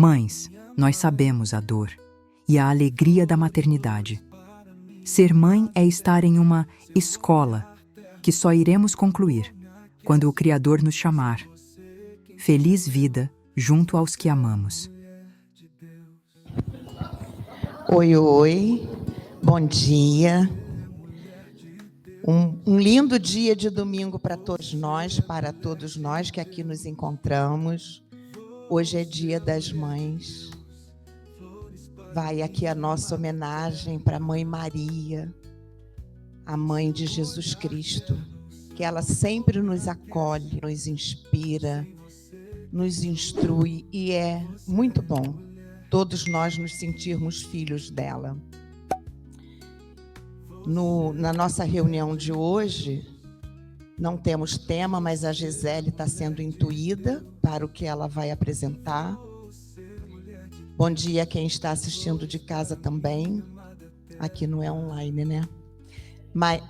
Mães, nós sabemos a dor e a alegria da maternidade. Ser mãe é estar em uma escola que só iremos concluir quando o Criador nos chamar. Feliz vida junto aos que amamos. Oi, oi, bom dia. Um lindo dia de domingo para todos nós que aqui nos encontramos. Hoje é Dia das Mães. Vai aqui a nossa homenagem para a Mãe Maria, a Mãe de Jesus Cristo, que ela sempre nos acolhe, nos inspira, nos instrui e é muito bom todos nós nos sentirmos filhos dela. Na nossa reunião de hoje, não temos tema, mas a Gisele está sendo intuída para o que ela vai apresentar. Bom dia a quem está assistindo de casa também. Aqui não é online, né? Mas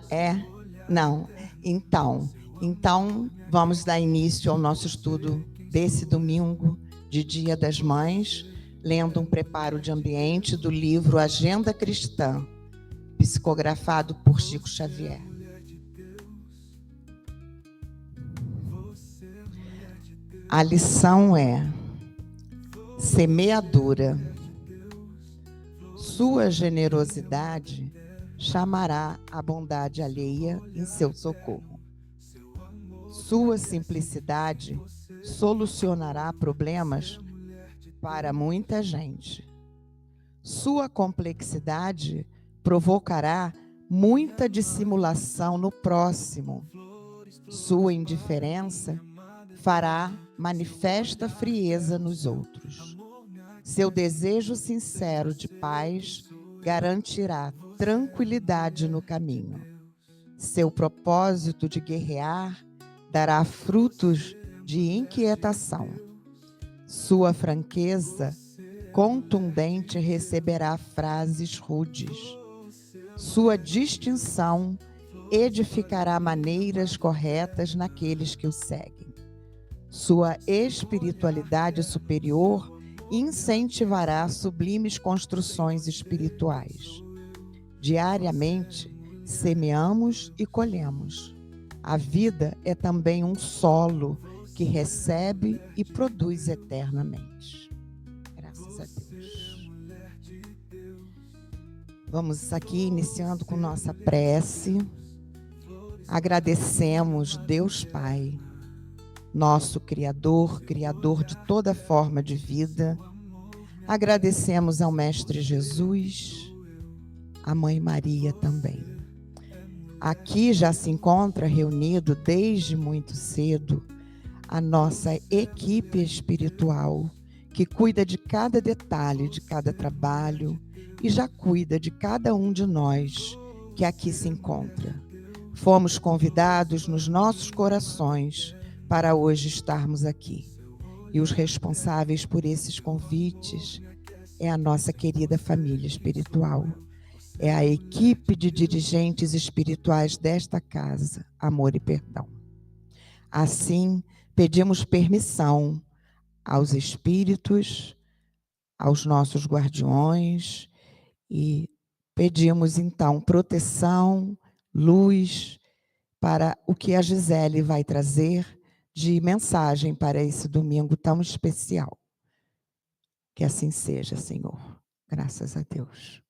não. Então, vamos dar início ao nosso estudo desse domingo de Dia das Mães, lendo um preparo de ambiente do livro Agenda Cristã, psicografado por Chico Xavier. A lição é: semeadura. Sua generosidade chamará a bondade alheia em seu socorro. Sua simplicidade solucionará problemas para muita gente. Sua complexidade provocará muita dissimulação no próximo. Sua indiferença fará manifesta frieza nos outros. Seu desejo sincero de paz garantirá tranquilidade no caminho. Seu propósito de guerrear dará frutos de inquietação. Sua franqueza contundente receberá frases rudes. Sua distinção edificará maneiras corretas naqueles que o seguem. Sua espiritualidade superior incentivará sublimes construções espirituais. Diariamente, semeamos e colhemos. A vida é também um solo que recebe e produz eternamente. Graças a Deus. Vamos aqui iniciando com nossa prece. Agradecemos Deus Pai, nosso Criador de toda forma de vida. Agradecemos ao Mestre Jesus, a Mãe Maria também. Aqui já se encontra reunido desde muito cedo a nossa equipe espiritual, que cuida de cada detalhe, de cada trabalho e já cuida de cada um de nós que aqui se encontra. Fomos convidados nos nossos corações para hoje estarmos aqui. E os responsáveis por esses convites é a nossa querida família espiritual. É a equipe de dirigentes espirituais desta casa, Amor e Perdão. Assim, pedimos permissão aos espíritos, aos nossos guardiões e pedimos, então, proteção, luz para o que a Gisele vai trazer de mensagem para esse domingo tão especial. Que assim seja, Senhor. Graças a Deus.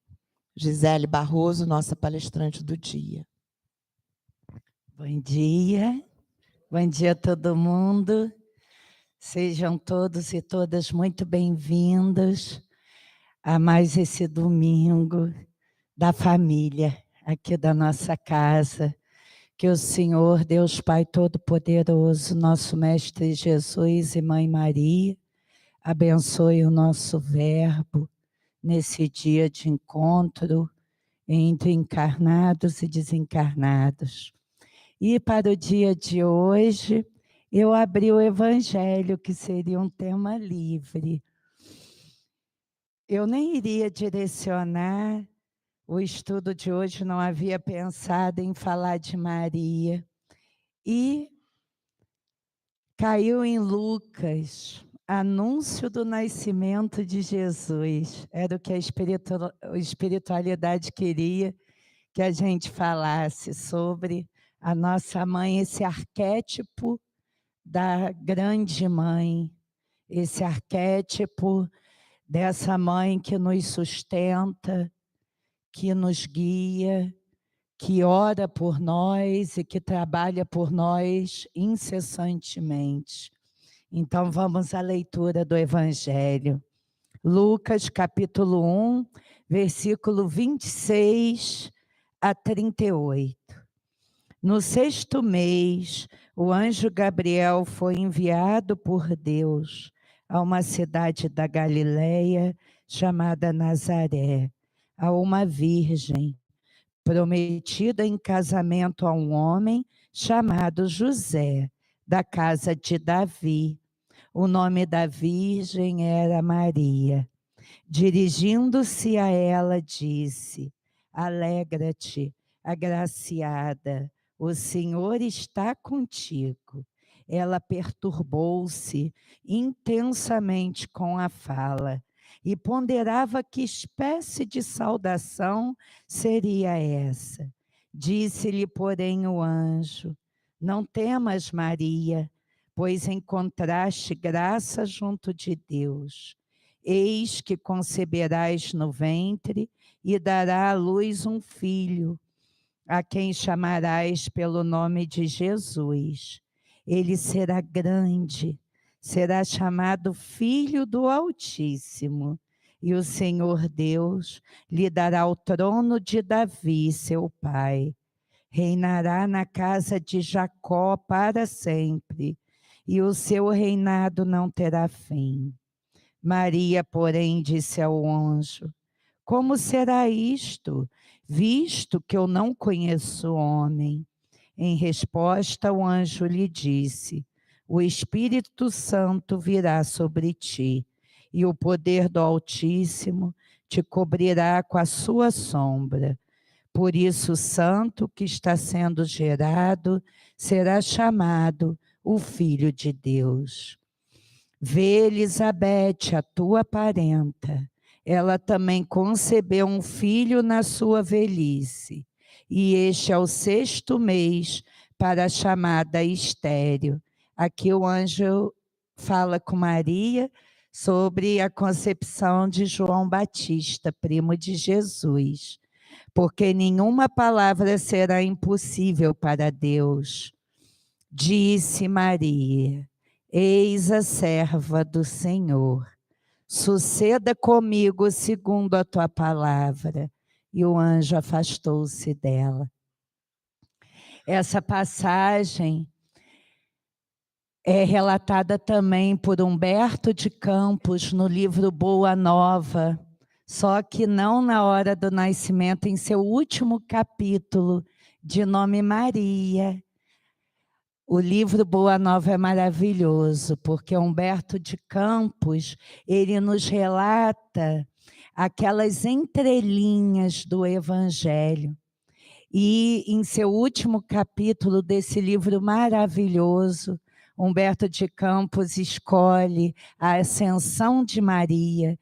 Gisele Barroso, nossa palestrante do dia. Bom dia a todo mundo. Sejam todos e todas muito bem-vindos a mais esse domingo da família, aqui da nossa casa. Que o Senhor, Deus Pai Todo-Poderoso, nosso Mestre Jesus e Mãe Maria, abençoe o nosso verbo nesse dia de encontro entre encarnados e desencarnados. E para o dia de hoje, eu abri o Evangelho, que seria um tema livre. Eu nem iria direcionar o estudo de hoje, não havia pensado em falar de Maria. E caiu em Lucas, Anúncio do nascimento de Jesus. Era o que a espiritualidade queria que a gente falasse sobre a nossa mãe, esse arquétipo da grande mãe, esse arquétipo dessa mãe que nos sustenta, que nos guia, que ora por nós e que trabalha por nós incessantemente. Então, vamos à leitura do Evangelho. Lucas, capítulo 1, versículo 26 a 38. No 6º mês, o anjo Gabriel foi enviado por Deus a uma cidade da Galileia chamada Nazaré, a uma virgem, prometida em casamento a um homem chamado José, da casa de Davi. O nome da virgem era Maria. Dirigindo-se a ela, disse: Alegra-te, agraciada, o Senhor está contigo. Ela perturbou-se intensamente com a fala e ponderava que espécie de saudação seria essa. Disse-lhe, porém, o anjo: Não temas, Maria, pois encontraste graça junto de Deus. Eis que conceberás no ventre e dará à luz um filho, a quem chamarás pelo nome de Jesus. Ele será grande, será chamado Filho do Altíssimo, e o Senhor Deus lhe dará o trono de Davi, seu pai. Reinará na casa de Jacó para sempre, e o seu reinado não terá fim. Maria, porém, disse ao anjo: Como será isto, visto que eu não conheço homem? Em resposta, o anjo lhe disse: O Espírito Santo virá sobre ti, e o poder do Altíssimo te cobrirá com a sua sombra. Por isso, o santo que está sendo gerado será chamado o Filho de Deus. Vê, Elizabeth, a tua parenta. Ela também concebeu um filho na sua velhice, e este é o 6º mês para a chamada estéril. Aqui o anjo fala com Maria sobre a concepção de João Batista, primo de Jesus, porque nenhuma palavra será impossível para Deus. Disse Maria: Eis a serva do Senhor, suceda comigo segundo a tua palavra. E o anjo afastou-se dela. Essa passagem é relatada também por Humberto de Campos no livro Boa Nova, só que não na hora do nascimento, em seu último capítulo, de nome Maria. O livro Boa Nova é maravilhoso, porque Humberto de Campos, ele nos relata aquelas entrelinhas do Evangelho. E em seu último capítulo desse livro maravilhoso, Humberto de Campos escolhe a ascensão de Maria,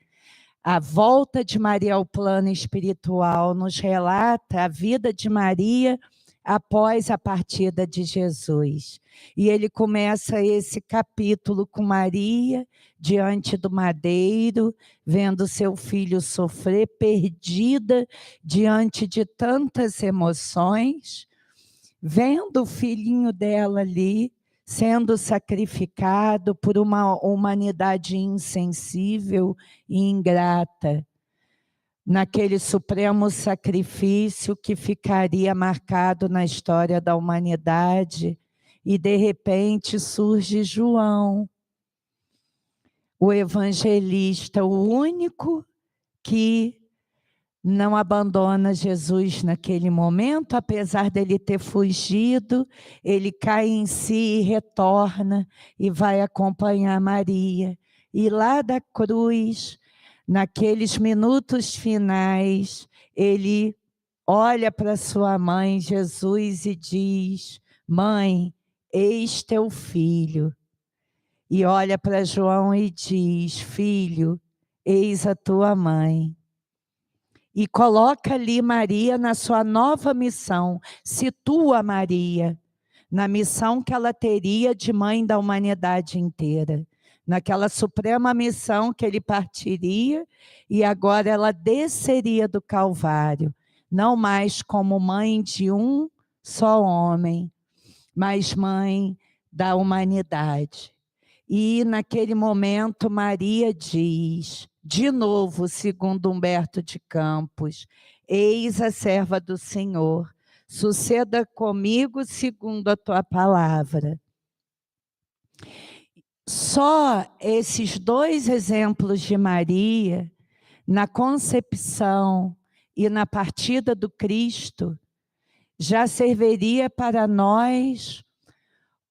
a volta de Maria ao plano espiritual, nos relata a vida de Maria após a partida de Jesus. E ele começa esse capítulo com Maria diante do madeiro, vendo seu filho sofrer, perdida diante de tantas emoções, vendo o filhinho dela ali sendo sacrificado por uma humanidade insensível e ingrata, naquele supremo sacrifício que ficaria marcado na história da humanidade, e de repente surge João, o evangelista, o único que não abandona Jesus naquele momento, apesar dele ter fugido, ele cai em si e retorna e vai acompanhar Maria. E lá da cruz, naqueles minutos finais, ele olha para sua mãe, Jesus, e diz: Mãe, eis teu filho. e olha para João e diz: filho, eis a tua mãe. E coloca ali Maria na sua nova missão, situa Maria na missão que ela teria de mãe da humanidade inteira, naquela suprema missão que ele partiria e agora ela desceria do Calvário, não mais como mãe de um só homem, mas mãe da humanidade. E naquele momento Maria diz, de novo, segundo Humberto de Campos: eis a serva do Senhor, suceda comigo segundo a tua palavra. Só esses dois exemplos de Maria, na concepção e na partida do Cristo, já serviria para nós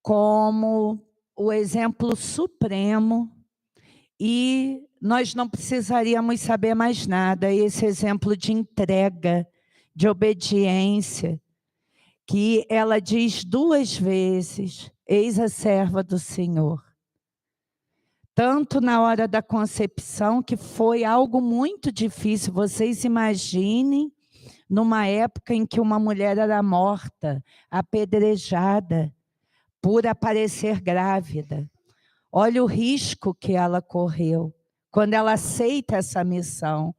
como o exemplo supremo, e nós não precisaríamos saber mais nada. Esse exemplo de entrega, de obediência, que ela diz 2 vezes: eis a serva do Senhor. Tanto na hora da concepção, que foi algo muito difícil. Vocês imaginem numa época em que uma mulher era morta, apedrejada, por aparecer grávida. Olha o risco que ela correu quando ela aceita essa missão.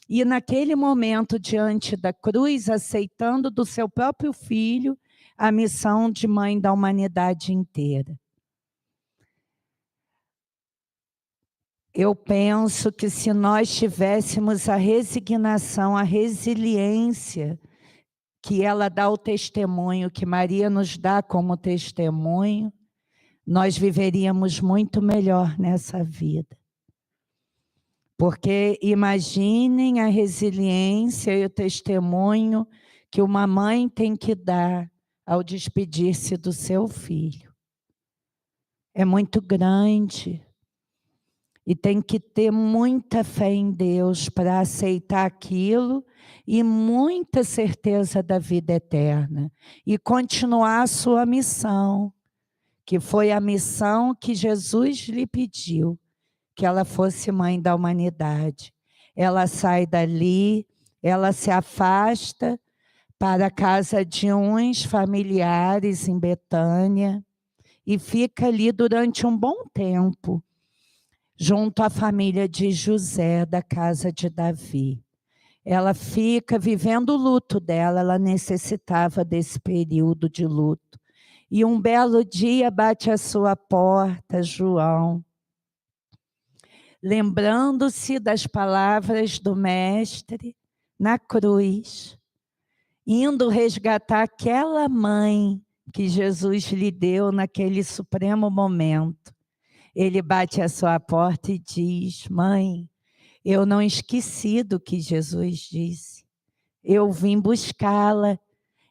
E naquele momento, diante da cruz, aceitando do seu próprio filho a missão de mãe da humanidade inteira. Eu penso que se nós tivéssemos a resignação, a resiliência que ela dá o testemunho, que Maria nos dá como testemunho, nós viveríamos muito melhor nessa vida. Porque imaginem a resiliência e o testemunho que uma mãe tem que dar ao despedir-se do seu filho. É muito grande. E tem que ter muita fé em Deus para aceitar aquilo e muita certeza da vida eterna. E continuar a sua missão, que foi a missão que Jesus lhe pediu, que ela fosse mãe da humanidade. Ela sai dali, ela se afasta para a casa de uns familiares em Betânia e fica ali durante um bom tempo, junto à família de José, da casa de Davi. Ela fica vivendo o luto dela, ela necessitava desse período de luto. E um belo dia bate à sua porta João, lembrando-se das palavras do Mestre na cruz, indo resgatar aquela mãe que Jesus lhe deu naquele supremo momento. Ele bate à sua porta e diz: mãe, eu não esqueci do que Jesus disse. Eu vim buscá-la.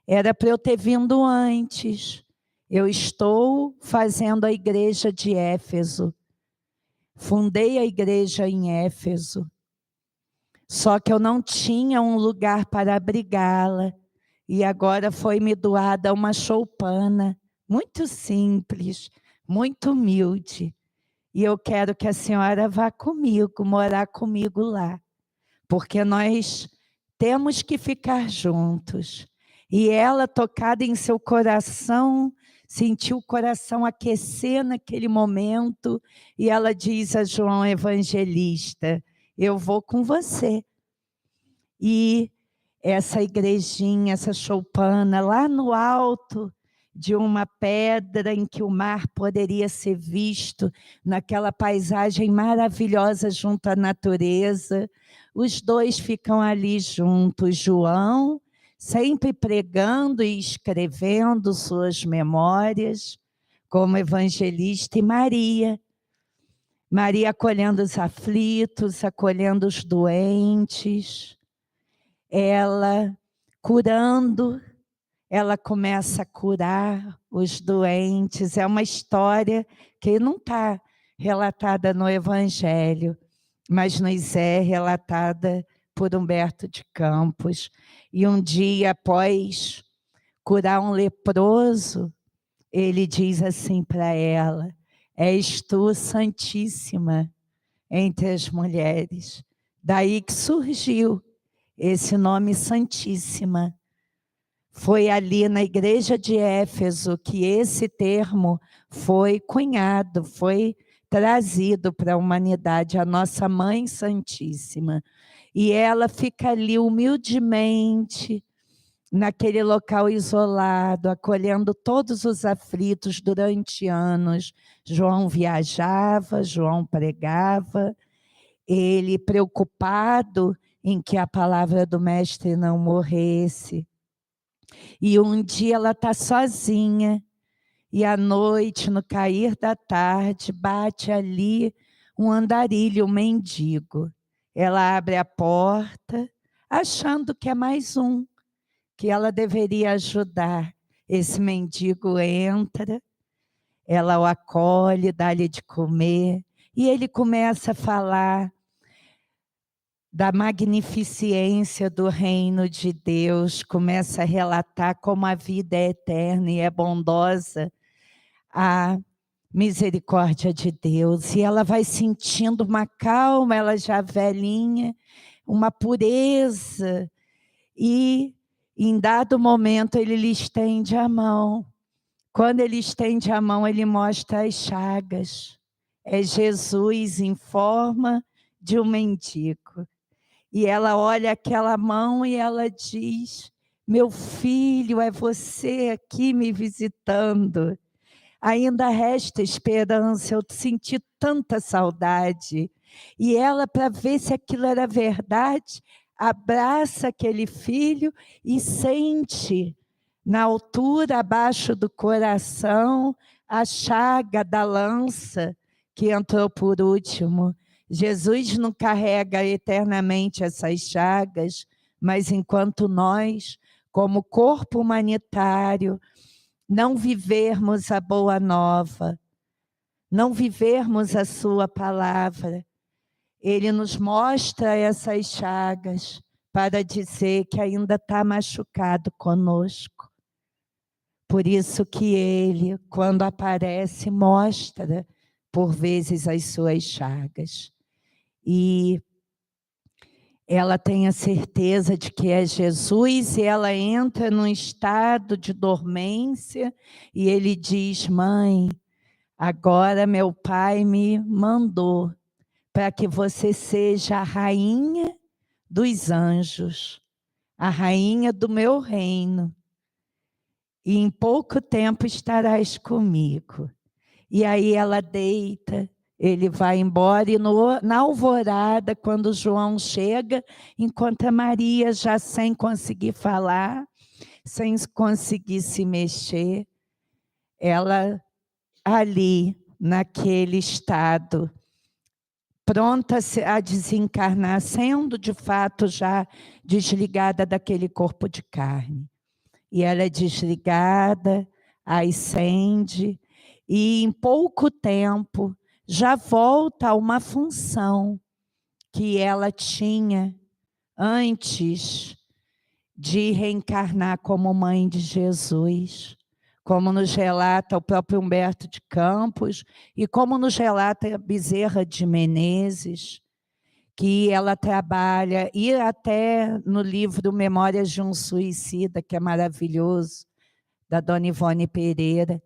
Era para eu ter vindo antes. Eu estou fazendo a igreja de Éfeso. Fundei a igreja em Éfeso. Só que eu não tinha um lugar para abrigá-la. E agora foi-me doada uma choupana, muito simples, muito humilde. E eu quero que a senhora vá comigo, morar comigo lá. Porque nós temos que ficar juntos. E ela, tocada em seu coração, sentiu o coração aquecer naquele momento. E ela diz a João Evangelista: eu vou com você. E essa igrejinha, essa choupana, lá no alto de uma pedra em que o mar poderia ser visto, naquela paisagem maravilhosa junto à natureza, os dois ficam ali juntos. João, sempre pregando e escrevendo suas memórias, como evangelista, e Maria. Maria acolhendo os aflitos, acolhendo os doentes, ela curando. Ela começa a curar os doentes. É uma história que não está relatada no Evangelho, mas nos é relatada por Humberto de Campos. E um dia, após curar um leproso, ele diz assim para ela: És tu, Santíssima, entre as mulheres. Daí que surgiu esse nome Santíssima. Foi ali na igreja de Éfeso que esse termo foi cunhado, foi trazido para a humanidade, a nossa Mãe Santíssima. E ela fica ali humildemente, naquele local isolado, acolhendo todos os aflitos durante anos. João viajava, João pregava, ele preocupado em que a palavra do Mestre não morresse. E um dia ela está sozinha, e à noite, no cair da tarde, bate ali um andarilho, um mendigo. Ela abre a porta, achando que é mais um, que ela deveria ajudar. Esse mendigo entra, ela o acolhe, dá-lhe de comer, e ele começa a falar da magnificência do reino de Deus, começa a relatar como a vida é eterna e é bondosa, a misericórdia de Deus. E ela vai sentindo uma calma, ela já velhinha, uma pureza, e em dado momento ele lhe estende a mão. Quando ele estende a mão, ele mostra as chagas. É Jesus em forma de um mendigo. E ela olha aquela mão e ela diz: meu filho, é você aqui me visitando. Ainda resta esperança, eu senti tanta saudade. E ela, para ver se aquilo era verdade, abraça aquele filho e sente na altura, abaixo do coração, a chaga da lança que entrou por último. Jesus não carrega eternamente essas chagas, mas enquanto nós, como corpo humanitário, não vivermos a boa nova, não vivermos a sua palavra, ele nos mostra essas chagas para dizer que ainda está machucado conosco. Por isso que ele, quando aparece, mostra por vezes as suas chagas. E ela tem a certeza de que é Jesus, e ela entra num estado de dormência, e ele diz: mãe, agora meu pai me mandou para que você seja a rainha dos anjos, a rainha do meu reino, e em pouco tempo estarás comigo. E aí ela deita, ele vai embora, e na alvorada, quando João chega, encontra Maria já sem conseguir falar, sem conseguir se mexer, ela ali, naquele estado, pronta a desencarnar, sendo de fato já desligada daquele corpo de carne. E ela é desligada, ascende, e em pouco tempo já volta a uma função que ela tinha antes de reencarnar como mãe de Jesus, como nos relata o próprio Humberto de Campos e como nos relata a Bezerra de Menezes, que ela trabalha, e até no livro Memórias de um Suicida, que é maravilhoso, da Dona Ivone Pereira,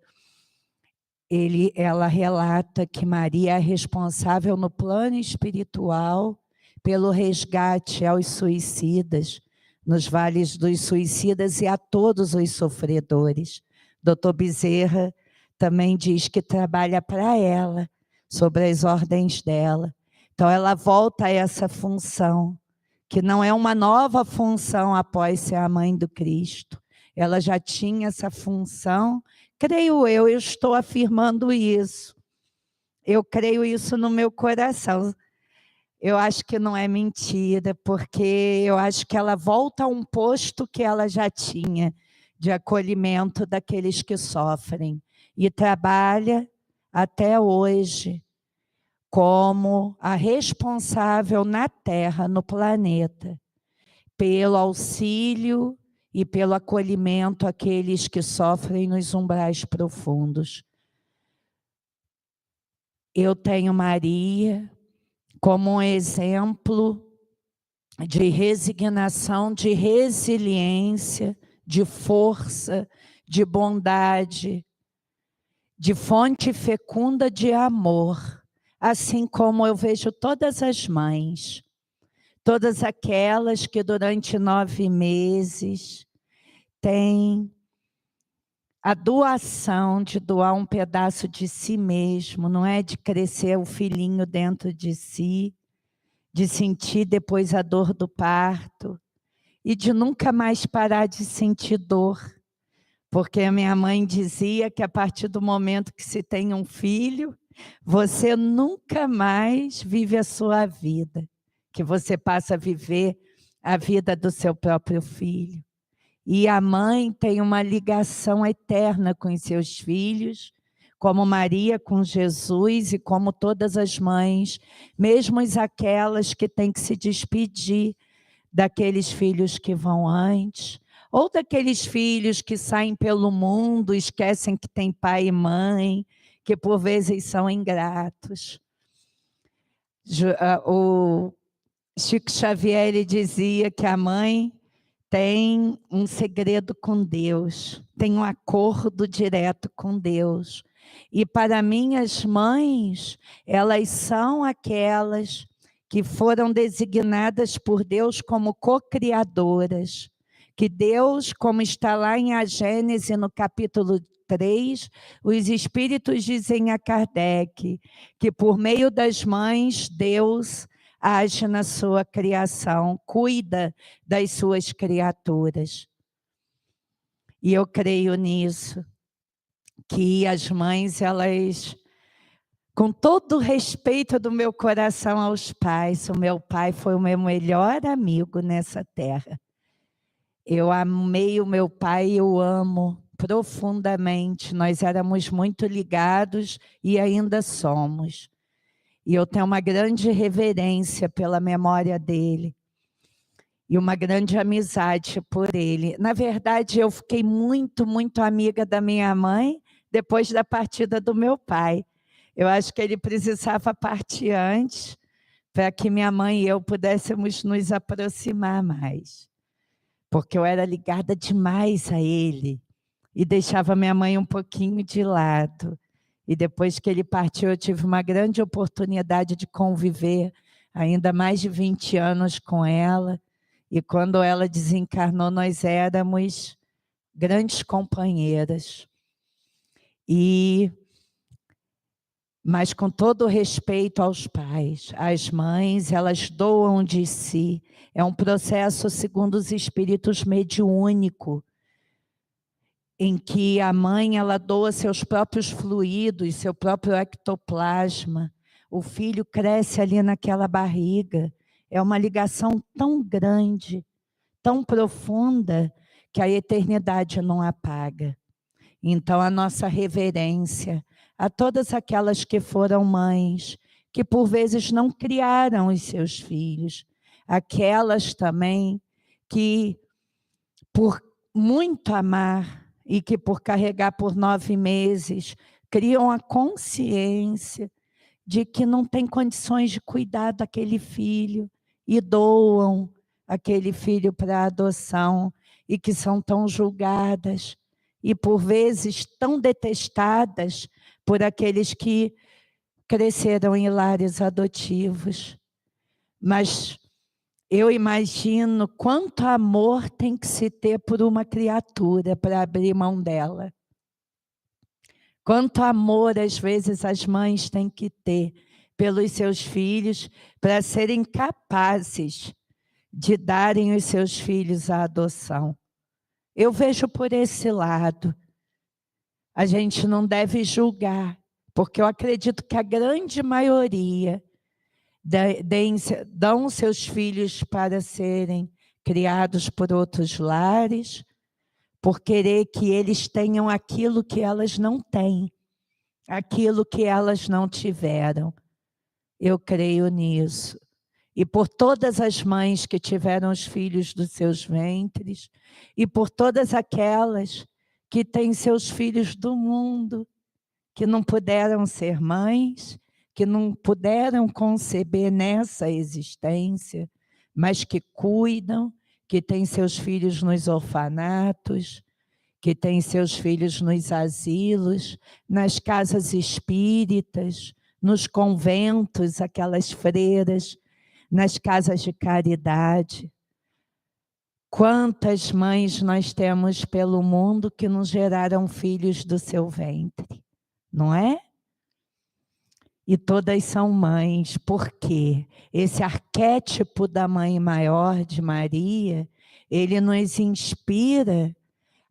ela relata que Maria é responsável no plano espiritual pelo resgate aos suicidas, nos vales dos suicidas e a todos os sofredores. Dr. Bezerra também diz que trabalha para ela, sobre as ordens dela. Então ela volta a essa função, que não é uma nova função após ser a mãe do Cristo. Ela já tinha essa função, creio eu estou afirmando isso. Eu creio isso no meu coração. Eu acho que não é mentira, porque eu acho que ela volta a um posto que ela já tinha, de acolhimento daqueles que sofrem. E trabalha até hoje como a responsável na Terra, no planeta, pelo auxílio e pelo acolhimento àqueles que sofrem nos umbrais profundos. eu tenho Maria como um exemplo de resignação, de resiliência, de força, de bondade, de fonte fecunda de amor, assim como eu vejo todas as mães, todas aquelas que durante 9 meses têm a doação de doar um pedaço de si mesmo, não é de crescer o filhinho dentro de si, de sentir depois a dor do parto e de nunca mais parar de sentir dor. Porque a minha mãe dizia que a partir do momento que se tem um filho, você nunca mais vive a sua vida, que você passa a viver a vida do seu próprio filho. E a mãe tem uma ligação eterna com os seus filhos, como Maria com Jesus e como todas as mães, mesmo aquelas que têm que se despedir daqueles filhos que vão antes, ou daqueles filhos que saem pelo mundo, esquecem que tem pai e mãe, que por vezes são ingratos. O Chico Xavier ele dizia que a mãe tem um segredo com Deus, tem um acordo direto com Deus. E para mim as mães, elas são aquelas que foram designadas por Deus como co-criadoras, que Deus, como está lá em A Gênese, no capítulo 3, os Espíritos dizem a Kardec que por meio das mães, Deus age na sua criação, cuida das suas criaturas. E eu creio nisso, que as mães, elas, com todo o respeito do meu coração aos pais, o meu pai foi o meu melhor amigo nessa terra. Eu amei o meu pai e eu amo profundamente. Nós éramos muito ligados e ainda somos. E eu tenho uma grande reverência pela memória dele. E uma grande amizade por ele. Na verdade, eu fiquei muito, muito amiga da minha mãe depois da partida do meu pai. Eu acho que ele precisava partir antes para que minha mãe e eu pudéssemos nos aproximar mais. Porque eu era ligada demais a ele e deixava minha mãe um pouquinho de lado. E depois que ele partiu, eu tive uma grande oportunidade de conviver ainda mais de 20 anos com ela. E quando ela desencarnou, nós éramos grandes companheiras. Mas com todo o respeito aos pais, às mães, elas doam de si. É um processo, segundo os espíritos, mediúnico, em que a mãe ela doa seus próprios fluidos, seu próprio ectoplasma. O filho cresce ali naquela barriga. É uma ligação tão grande, tão profunda, que a eternidade não apaga. Então, a nossa reverência a todas aquelas que foram mães, que por vezes não criaram os seus filhos, aquelas também que, por muito amar e que por carregar por 9 meses, criam a consciência de que não tem condições de cuidar daquele filho e doam aquele filho para adoção e que são tão julgadas e por vezes tão detestadas por aqueles que cresceram em lares adotivos. Mas eu imagino quanto amor tem que se ter por uma criatura para abrir mão dela. Quanto amor, às vezes, as mães têm que ter pelos seus filhos para serem capazes de darem os seus filhos à adoção. Eu vejo por esse lado. A gente não deve julgar, porque eu acredito que a grande maioria dão seus filhos para serem criados por outros lares, por querer que eles tenham aquilo que elas não têm, aquilo que elas não tiveram. Eu creio nisso. E por todas as mães que tiveram os filhos dos seus ventres, e por todas aquelas que têm seus filhos do mundo, que não puderam ser mães, que não puderam conceber nessa existência, mas que cuidam, que têm seus filhos nos orfanatos, que têm seus filhos nos asilos, nas casas espíritas, nos conventos, aquelas freiras, nas casas de caridade. Quantas mães nós temos pelo mundo que não geraram filhos do seu ventre, não é? E todas são mães, porque esse arquétipo da mãe maior de Maria, ele nos inspira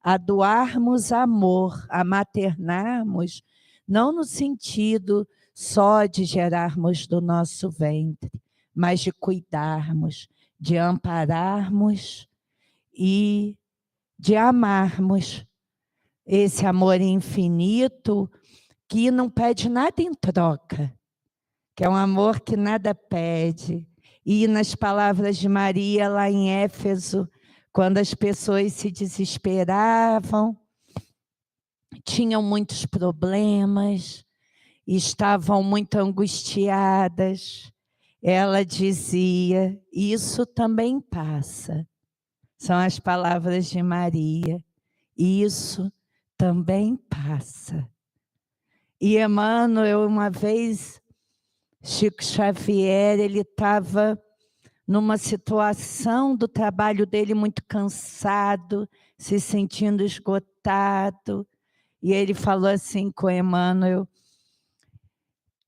a doarmos amor, a maternarmos, não no sentido só de gerarmos do nosso ventre, mas de cuidarmos, de ampararmos e de amarmos. Esse amor infinito que não pede nada em troca, que é um amor que nada pede. E nas palavras de Maria, lá em Éfeso, quando as pessoas se desesperavam, tinham muitos problemas, estavam muito angustiadas, ela dizia, isso também passa. São as palavras de Maria, isso também passa. E Emmanuel, uma vez, Chico Xavier, ele estava numa situação do trabalho dele muito cansado, se sentindo esgotado, e ele falou assim com Emmanuel,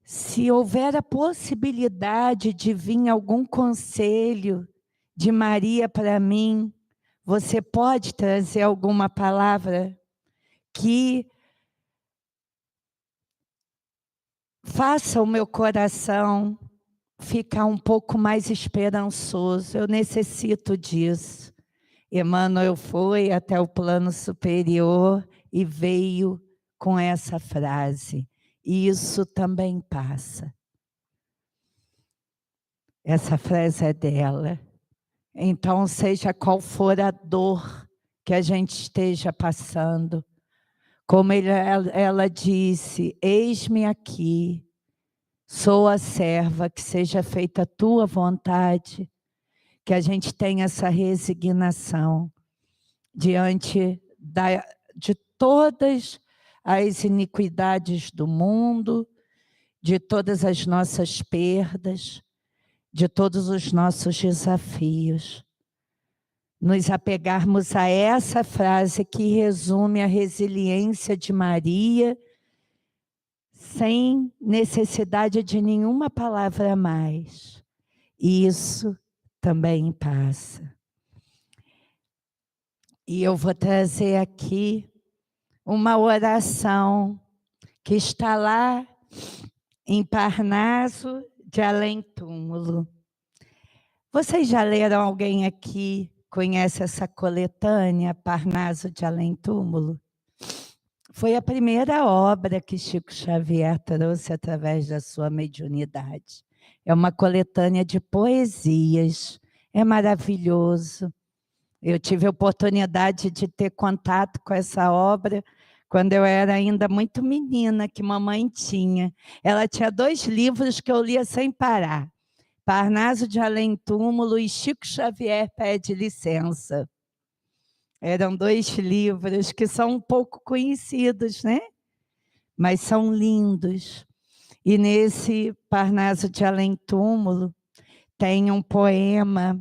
se houver a possibilidade de vir algum conselho de Maria para mim, você pode trazer alguma palavra que faça o meu coração ficar um pouco mais esperançoso. Eu necessito disso. Emmanuel foi até o plano superior e veio com essa frase. Isso também passa. Essa frase é dela. Então, seja qual for a dor que a gente esteja passando, como ela disse, eis-me aqui, sou a serva, que seja feita a tua vontade, que a gente tenha essa resignação diante de todas as iniquidades do mundo, de todas as nossas perdas, de todos os nossos desafios. Nos apegarmos a essa frase que resume a resiliência de Maria, sem necessidade de nenhuma palavra a mais. Isso também passa. E eu vou trazer aqui uma oração que está lá em Parnaso de Além Túmulo. Vocês já leram, alguém aqui conhece essa coletânea, Parnaso de Além Túmulo? Foi a primeira obra que Chico Xavier trouxe através da sua mediunidade. É uma coletânea de poesias, é maravilhoso. Eu tive a oportunidade de ter contato com essa obra quando eu era ainda muito menina, que mamãe tinha. Ela tinha 2 livros que eu lia sem parar. Parnaso de Além Túmulo e Chico Xavier Pede Licença. Eram 2 livros que são um pouco conhecidos, né? Mas são lindos. E nesse Parnaso de Além Túmulo tem um poema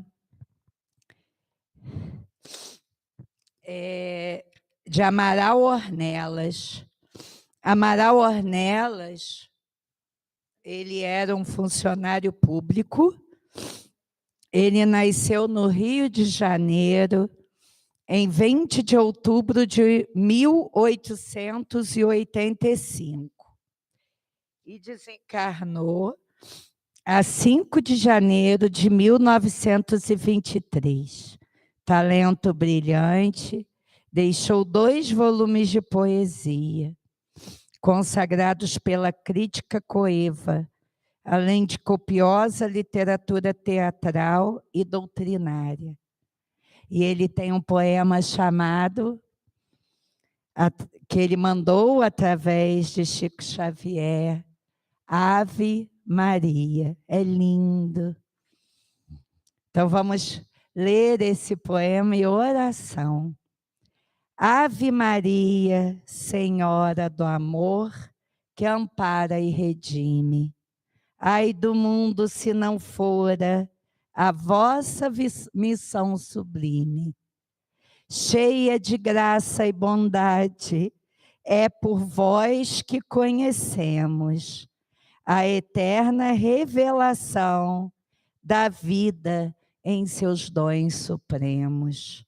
de Amaral Ornelas. Amaral Ornelas, ele era um funcionário público, ele nasceu no Rio de Janeiro, em 20 de outubro de 1885, e desencarnou a 5 de janeiro de 1923. Talento brilhante, deixou 2 volumes de poesia, consagrados pela crítica coeva, além de copiosa literatura teatral e doutrinária. E ele tem um poema chamado, que ele mandou através de Chico Xavier, Ave Maria. É lindo. Então vamos ler esse poema e oração. Ave Maria, Senhora do amor, que ampara e redime. Ai do mundo se não fora a vossa missão sublime. Cheia de graça e bondade, é por vós que conhecemos a eterna revelação da vida em seus dons supremos.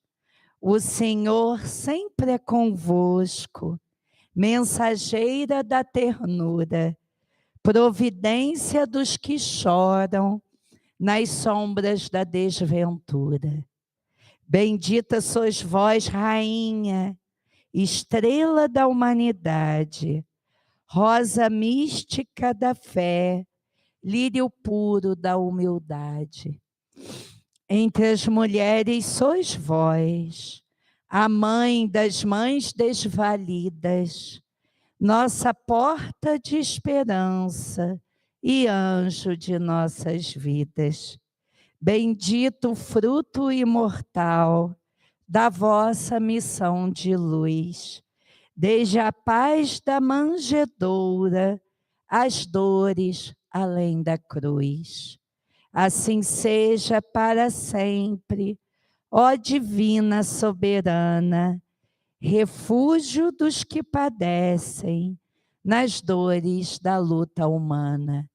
O Senhor sempre é convosco, mensageira da ternura, providência dos que choram nas sombras da desventura. Bendita sois vós, Rainha, estrela da humanidade, rosa mística da fé, lírio puro da humildade. Entre as mulheres sois vós, a mãe das mães desvalidas, nossa porta de esperança e anjo de nossas vidas. Bendito o fruto imortal da vossa missão de luz, desde a paz da manjedoura, as dores além da cruz. Assim seja para sempre, ó divina soberana, refúgio dos que padecem nas dores da luta humana.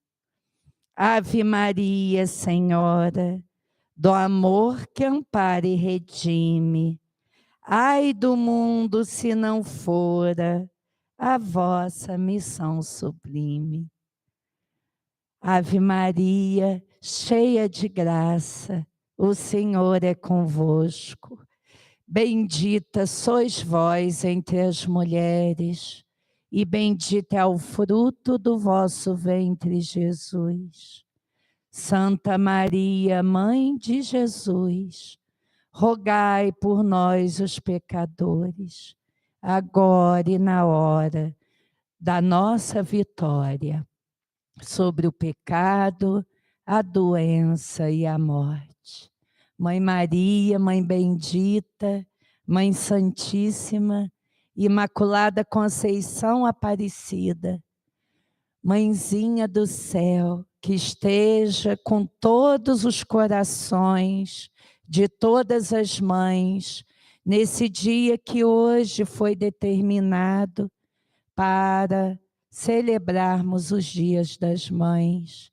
Ave Maria, Senhora, do amor que ampara e redime. Ai do mundo se não fora a vossa missão sublime. Ave Maria, cheia de graça, o Senhor é convosco. Bendita sois vós entre as mulheres, e bendito é o fruto do vosso ventre, Jesus. Santa Maria, Mãe de Jesus, rogai por nós, os pecadores, agora e na hora da nossa vitória, sobre o pecado, a doença e a morte. Mãe Maria, Mãe bendita, Mãe Santíssima, Imaculada Conceição Aparecida, Mãezinha do céu, que esteja com todos os corações de todas as mães, nesse dia que hoje foi determinado para celebrarmos os dias das mães.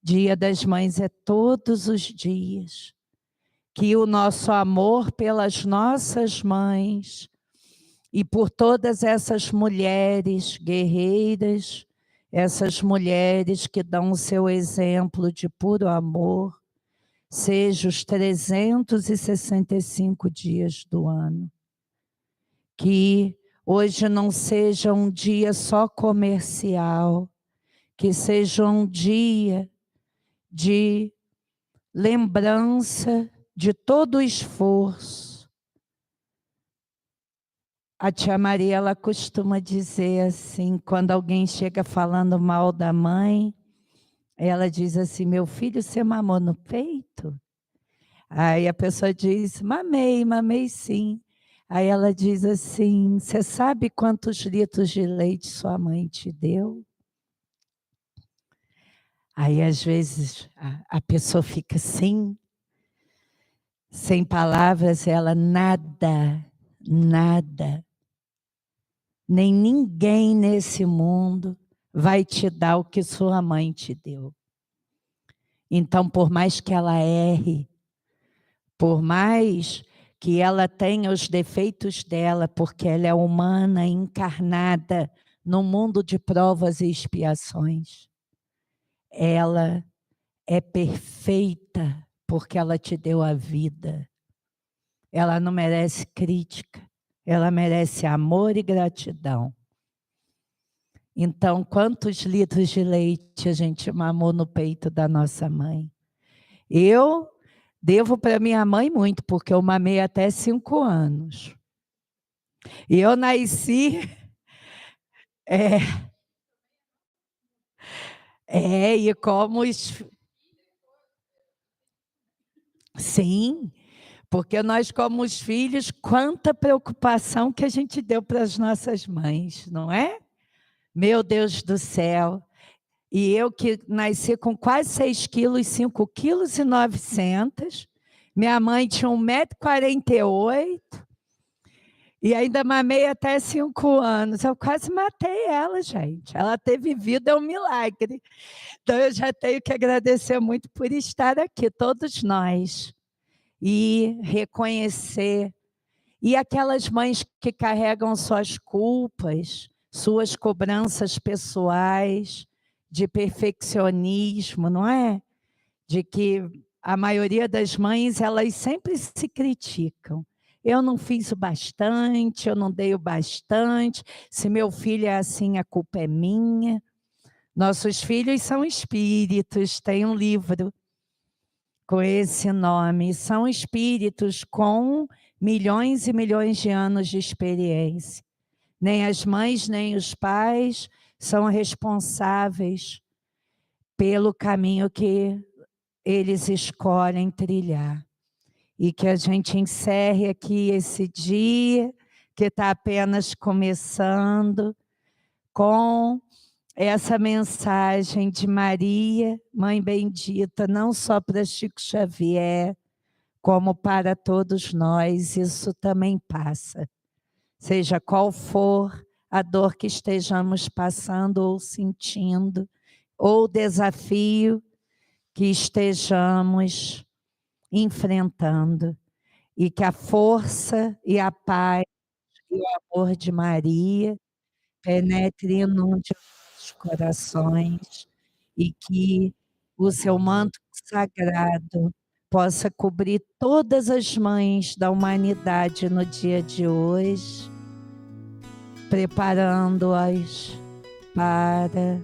Dia das Mães é todos os dias. Que o nosso amor pelas nossas mães e por todas essas mulheres guerreiras, essas mulheres que dão o seu exemplo de puro amor, seja os 365 dias do ano. Que hoje não seja um dia só comercial, que seja um dia de lembrança de todo o esforço. A tia Maria, ela costuma dizer assim, quando alguém chega falando mal da mãe, ela diz assim, meu filho, você mamou no peito? Aí a pessoa diz, mamei sim. Aí ela diz assim, você sabe quantos litros de leite sua mãe te deu? Aí às vezes a pessoa fica assim, sem palavras, ela nada, nem ninguém nesse mundo vai te dar o que sua mãe te deu. Então, por mais que ela erre, por mais que ela tenha os defeitos dela, porque ela é humana, encarnada no mundo de provas e expiações, ela é perfeita porque ela te deu a vida. Ela não merece crítica, ela merece amor e gratidão. Então, quantos litros de leite a gente mamou no peito da nossa mãe? Eu devo para minha mãe muito, porque eu mamei até 5 anos. E eu nasci... E como os... Sim, porque nós, como os filhos, quanta preocupação que a gente deu para as nossas mães, não é? Meu Deus do céu. E eu que nasci com quase 6 quilos, 5 quilos e 900. Minha mãe tinha 1,48 m e ainda mamei até 5 anos. Eu quase matei ela, gente. Ela ter vivido é um milagre. Então, eu já tenho que agradecer muito por estar aqui, todos nós. E reconhecer. E aquelas mães que carregam suas culpas, suas cobranças pessoais, de perfeccionismo, não é? De que a maioria das mães, elas sempre se criticam. Eu não fiz o bastante, eu não dei o bastante, se meu filho é assim, a culpa é minha. Nossos filhos são espíritos, tem um livro com esse nome, são espíritos com milhões e milhões de anos de experiência. Nem as mães, nem os pais são responsáveis pelo caminho que eles escolhem trilhar. E que a gente encerre aqui esse dia, que está apenas começando, com essa mensagem de Maria, Mãe Bendita, não só para Chico Xavier, como para todos nós, isso também passa. Seja qual for a dor que estejamos passando ou sentindo, ou desafio que estejamos enfrentando, e que a força e a paz e o amor de Maria penetre e inunde os nossos corações, e que o seu manto sagrado possa cobrir todas as mães da humanidade no dia de hoje, preparando-as para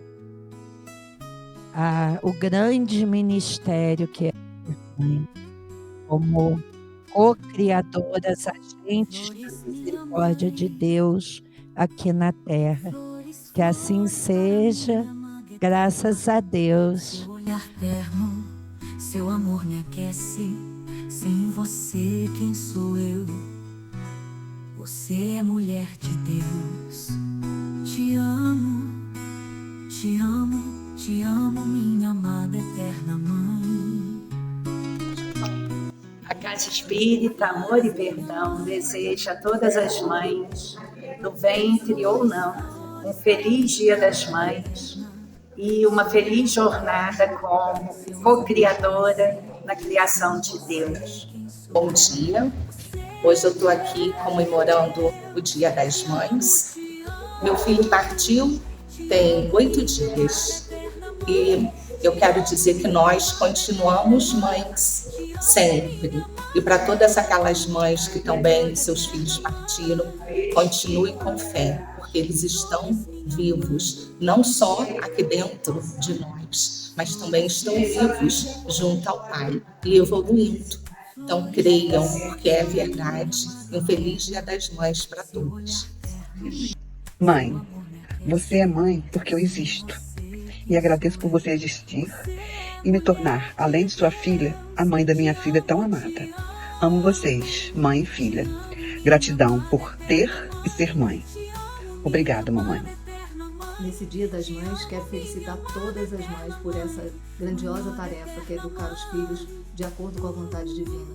o grande ministério que é a mãe, como co-criadoras, agentes da misericórdia de Deus aqui na Terra. Que assim seja, graças a Deus. Seu olhar terno, seu amor me aquece. Sem você, quem sou eu? Você é mulher de Deus. Te amo, te amo, te amo, minha amada eterna mãe. A Casa Espírita Amor e Perdão deseja a todas as mães, do ventre ou não, um feliz Dia das Mães e uma feliz jornada como co-criadora na criação de Deus. Bom dia, hoje eu estou aqui comemorando o Dia das Mães. Meu filho partiu tem 8 dias e eu quero dizer que nós continuamos mães sempre. E para todas aquelas mães que também seus filhos partiram, continue com fé, porque eles estão vivos, não só aqui dentro de nós, mas também estão vivos junto ao Pai e evoluindo. Então creiam, porque é verdade. E um feliz Dia das Mães para todos. Mãe, você é mãe porque eu existo. E agradeço por você existir e me tornar, além de sua filha, a mãe da minha filha tão amada. Amo vocês, mãe e filha. Gratidão por ter e ser mãe. Obrigada, mamãe. Nesse Dia das Mães, quero felicitar todas as mães por essa grandiosa tarefa que é educar os filhos de acordo com a vontade divina.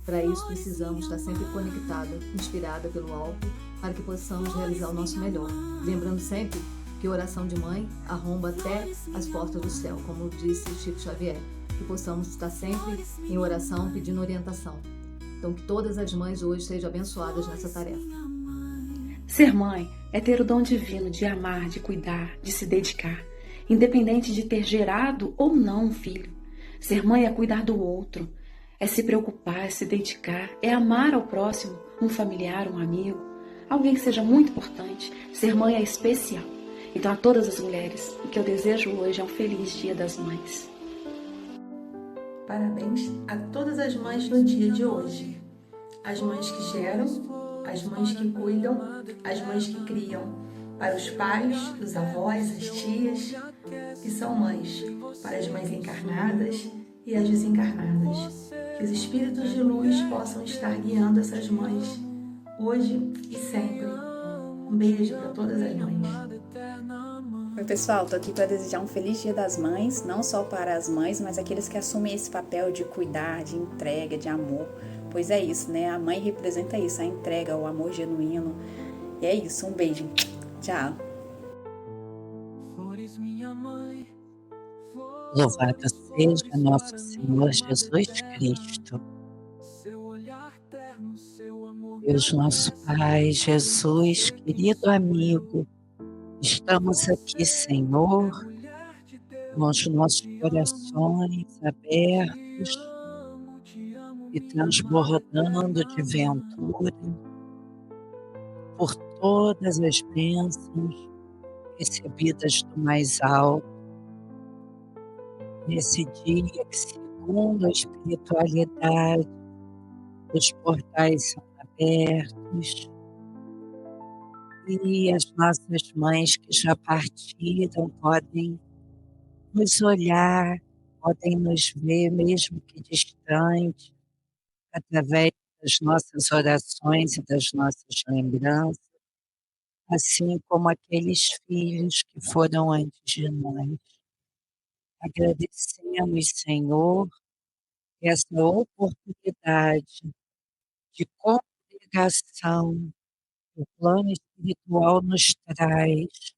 Para isso, precisamos estar sempre conectada, inspirada pelo alto, para que possamos realizar o nosso melhor. Lembrando sempre que oração de mãe arromba até as portas do céu, como disse Chico Xavier. Que possamos estar sempre em oração, pedindo orientação. Então, que todas as mães hoje sejam abençoadas nessa tarefa. Ser mãe é ter o dom divino de amar, de cuidar, de se dedicar, independente de ter gerado ou não um filho. Ser mãe é cuidar do outro, é se preocupar, é se dedicar, é amar ao próximo, um familiar, um amigo, alguém que seja muito importante. Ser mãe é especial. Então, a todas as mulheres, o que eu desejo hoje é um feliz Dia das Mães. Parabéns a todas as mães no dia de hoje. As mães que geram, as mães que cuidam, as mães que criam. Para os pais, os avós, as tias, que são mães, para as mães encarnadas e as desencarnadas. Que os espíritos de luz possam estar guiando essas mães, hoje e sempre. Um beijo para todas as mães. Oi pessoal, tô aqui para desejar um feliz Dia das Mães, não só para as mães, mas aqueles que assumem esse papel de cuidar, de entrega, de amor. Pois é isso, né? A mãe representa isso, a entrega, o amor genuíno. E é isso, um beijo. Tchau. Louvado seja nosso Senhor Jesus Cristo. Deus nosso Pai, Jesus, querido amigo, estamos aqui, Senhor, com os nossos corações abertos e transbordando de ventura por todas as bênçãos recebidas do mais alto, nesse dia que, segundo a espiritualidade, os portais são abertos e as nossas mães que já partiram podem nos olhar, podem nos ver, mesmo que distante, através das nossas orações e das nossas lembranças, assim como aqueles filhos que foram antes de nós. Agradecemos, Senhor, essa oportunidade de congregação que o plano espiritual nos traz,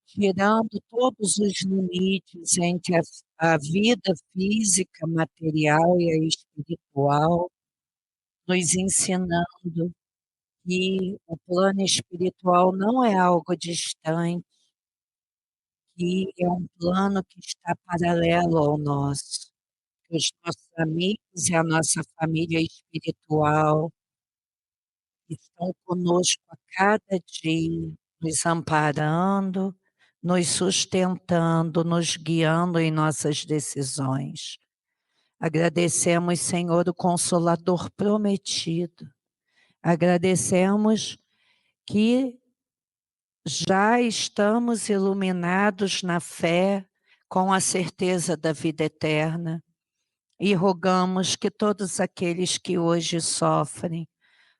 tirando todos os limites entre a vida física, material e a espiritual, nos ensinando que o plano espiritual não é algo distante, que é um plano que está paralelo ao nosso, que os nossos amigos e a nossa família espiritual estão conosco a cada dia, nos amparando, nos sustentando, nos guiando em nossas decisões. Agradecemos, Senhor, o Consolador prometido. Agradecemos que já estamos iluminados na fé, com a certeza da vida eterna, e rogamos que todos aqueles que hoje sofrem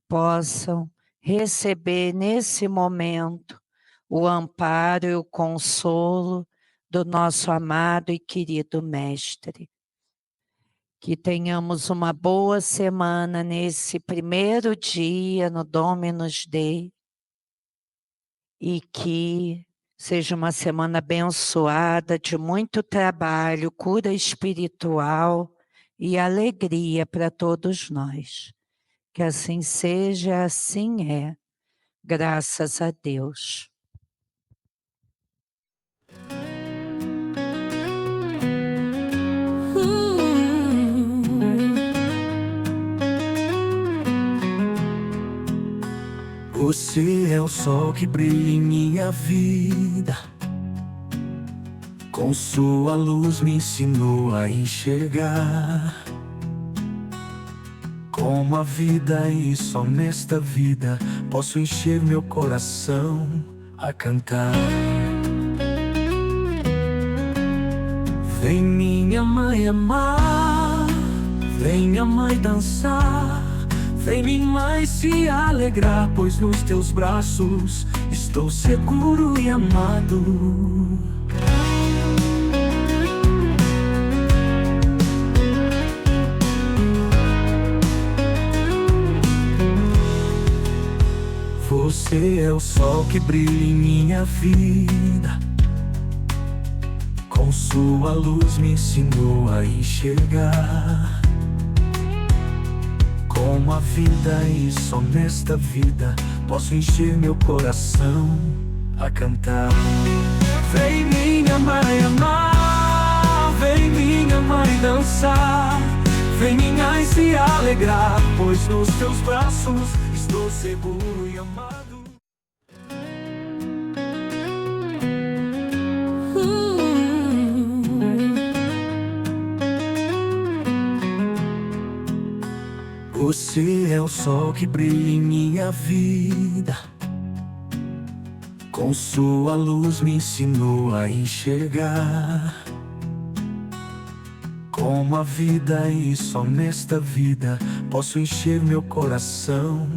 possam receber nesse momento o amparo e o consolo do nosso amado e querido Mestre. Que tenhamos uma boa semana nesse primeiro dia no Dominus Dei, e que seja uma semana abençoada de muito trabalho, cura espiritual e alegria para todos nós. Que assim seja, assim é, graças a Deus. Você é o sol que brilha em minha vida. Com sua luz me ensinou a enxergar como a vida, e só nesta vida posso encher meu coração a cantar. Vem minha mãe amar, vem minha mãe dançar, vem minha mãe se alegrar, pois nos teus braços estou seguro e amado. Você é o sol que brilha em minha vida. Com sua luz me ensinou a enxergar como a vida, e só nesta vida posso encher meu coração a cantar. Vem minha mãe amar, vem minha mãe dançar, vem minha mãe se alegrar, pois nos teus braços estou seguro e amado. Você é o sol que brilha em minha vida. Com sua luz me ensinou a enxergar como a vida, e só nesta vida posso encher meu coração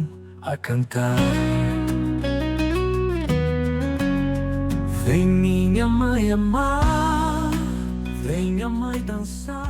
a cantar. Vem minha mãe amar, vem a mãe dançar.